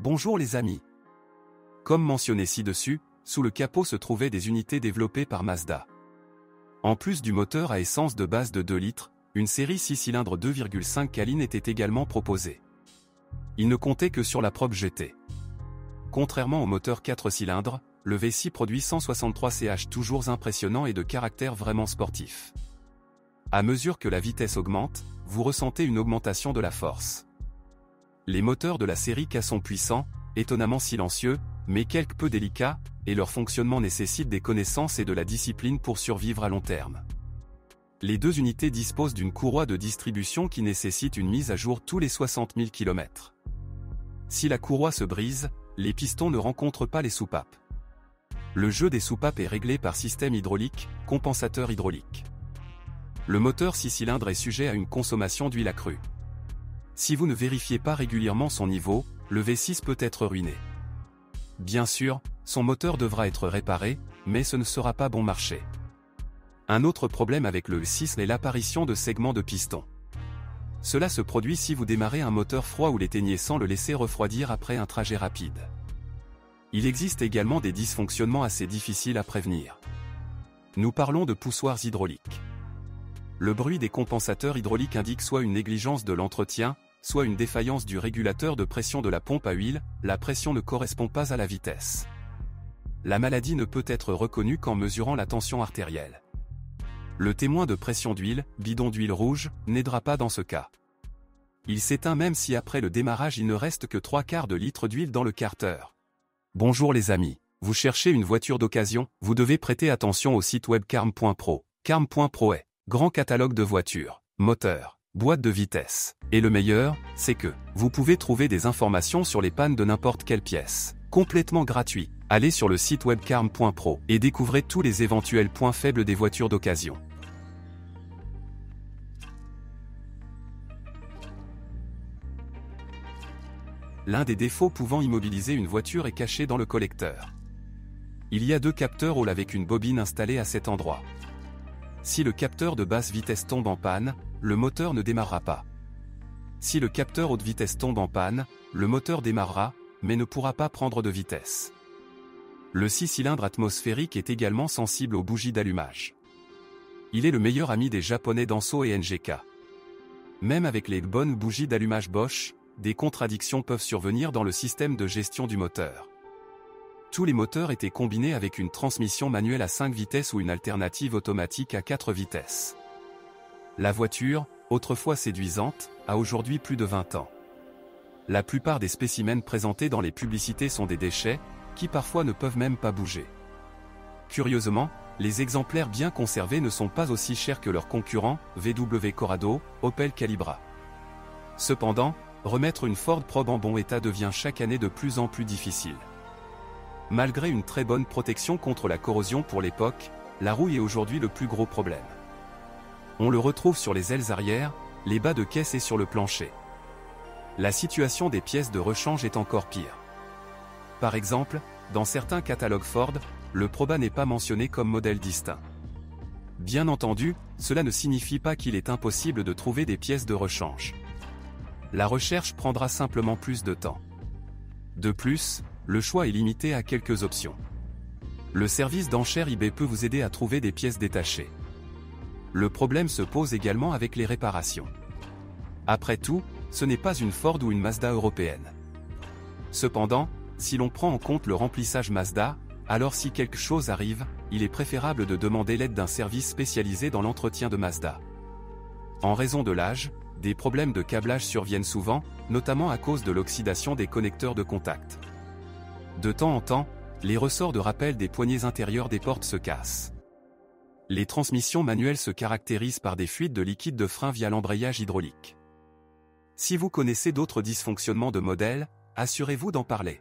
Bonjour les amis. Comme mentionné ci-dessus, sous le capot se trouvaient des unités développées par Mazda. En plus du moteur à essence de base de 2 litres, une série 6 cylindres 2,5 Caline était également proposée. Il ne comptait que sur la propre GT. Contrairement au moteur 4 cylindres, le V6 produit 163 ch toujours impressionnant et de caractère vraiment sportif. À mesure que la vitesse augmente, vous ressentez une augmentation de la force. Les moteurs de la série K sont puissants, étonnamment silencieux, mais quelque peu délicats, et leur fonctionnement nécessite des connaissances et de la discipline pour survivre à long terme. Les deux unités disposent d'une courroie de distribution qui nécessite une mise à jour tous les 60 000 km. Si la courroie se brise, les pistons ne rencontrent pas les soupapes. Le jeu des soupapes est réglé par système hydraulique, compensateur hydraulique. Le moteur 6 cylindres est sujet à une consommation d'huile accrue. Si vous ne vérifiez pas régulièrement son niveau, le V6 peut être ruiné. Bien sûr, son moteur devra être réparé, mais ce ne sera pas bon marché. Un autre problème avec le V6 est l'apparition de segments de piston. Cela se produit si vous démarrez un moteur froid ou l'éteignez sans le laisser refroidir après un trajet rapide. Il existe également des dysfonctionnements assez difficiles à prévenir. Nous parlons de poussoirs hydrauliques. Le bruit des compensateurs hydrauliques indique soit une négligence de l'entretien, soit une défaillance du régulateur de pression de la pompe à huile, la pression ne correspond pas à la vitesse. La maladie ne peut être reconnue qu'en mesurant la tension artérielle. Le témoin de pression d'huile, bidon d'huile rouge, n'aidera pas dans ce cas. Il s'éteint même si après le démarrage il ne reste que 3/4 de litre d'huile dans le carter. Bonjour les amis, vous cherchez une voiture d'occasion, vous devez prêter attention au site web carm.pro. Carm.pro est grand catalogue de voitures, moteurs, boîte de vitesse. Et le meilleur, c'est que vous pouvez trouver des informations sur les pannes de n'importe quelle pièce. Complètement gratuit. Allez sur le site web carm.pro et découvrez tous les éventuels points faibles des voitures d'occasion. L'un des défauts pouvant immobiliser une voiture est caché dans le collecteur. Il y a 2 capteurs Hall avec une bobine installée à cet endroit. Si le capteur de basse vitesse tombe en panne, le moteur ne démarrera pas. Si le capteur haute vitesse tombe en panne, le moteur démarrera, mais ne pourra pas prendre de vitesse. Le 6 cylindres atmosphérique est également sensible aux bougies d'allumage. Il est le meilleur ami des japonais Denso et NGK. Même avec les bonnes bougies d'allumage Bosch, des contradictions peuvent survenir dans le système de gestion du moteur. Tous les moteurs étaient combinés avec une transmission manuelle à 5 vitesses ou une alternative automatique à 4 vitesses. La voiture, autrefois séduisante, a aujourd'hui plus de 20 ans. La plupart des spécimens présentés dans les publicités sont des déchets, qui parfois ne peuvent même pas bouger. Curieusement, les exemplaires bien conservés ne sont pas aussi chers que leurs concurrents, VW Corrado, Opel Calibra. Cependant, remettre une Ford Probe en bon état devient chaque année de plus en plus difficile. Malgré une très bonne protection contre la corrosion pour l'époque, la rouille est aujourd'hui le plus gros problème. On le retrouve sur les ailes arrière, les bas de caisse et sur le plancher. La situation des pièces de rechange est encore pire. Par exemple, dans certains catalogues Ford, le Proba n'est pas mentionné comme modèle distinct. Bien entendu, cela ne signifie pas qu'il est impossible de trouver des pièces de rechange. La recherche prendra simplement plus de temps. De plus, le choix est limité à quelques options. Le service d'enchères eBay peut vous aider à trouver des pièces détachées. Le problème se pose également avec les réparations. Après tout, ce n'est pas une Ford ou une Mazda européenne. Cependant, si l'on prend en compte le remplissage Mazda, alors si quelque chose arrive, il est préférable de demander l'aide d'un service spécialisé dans l'entretien de Mazda. En raison de l'âge, des problèmes de câblage surviennent souvent, notamment à cause de l'oxydation des connecteurs de contact. De temps en temps, les ressorts de rappel des poignées intérieures des portes se cassent. Les transmissions manuelles se caractérisent par des fuites de liquide de frein via l'embrayage hydraulique. Si vous connaissez d'autres dysfonctionnements de modèle, assurez-vous d'en parler.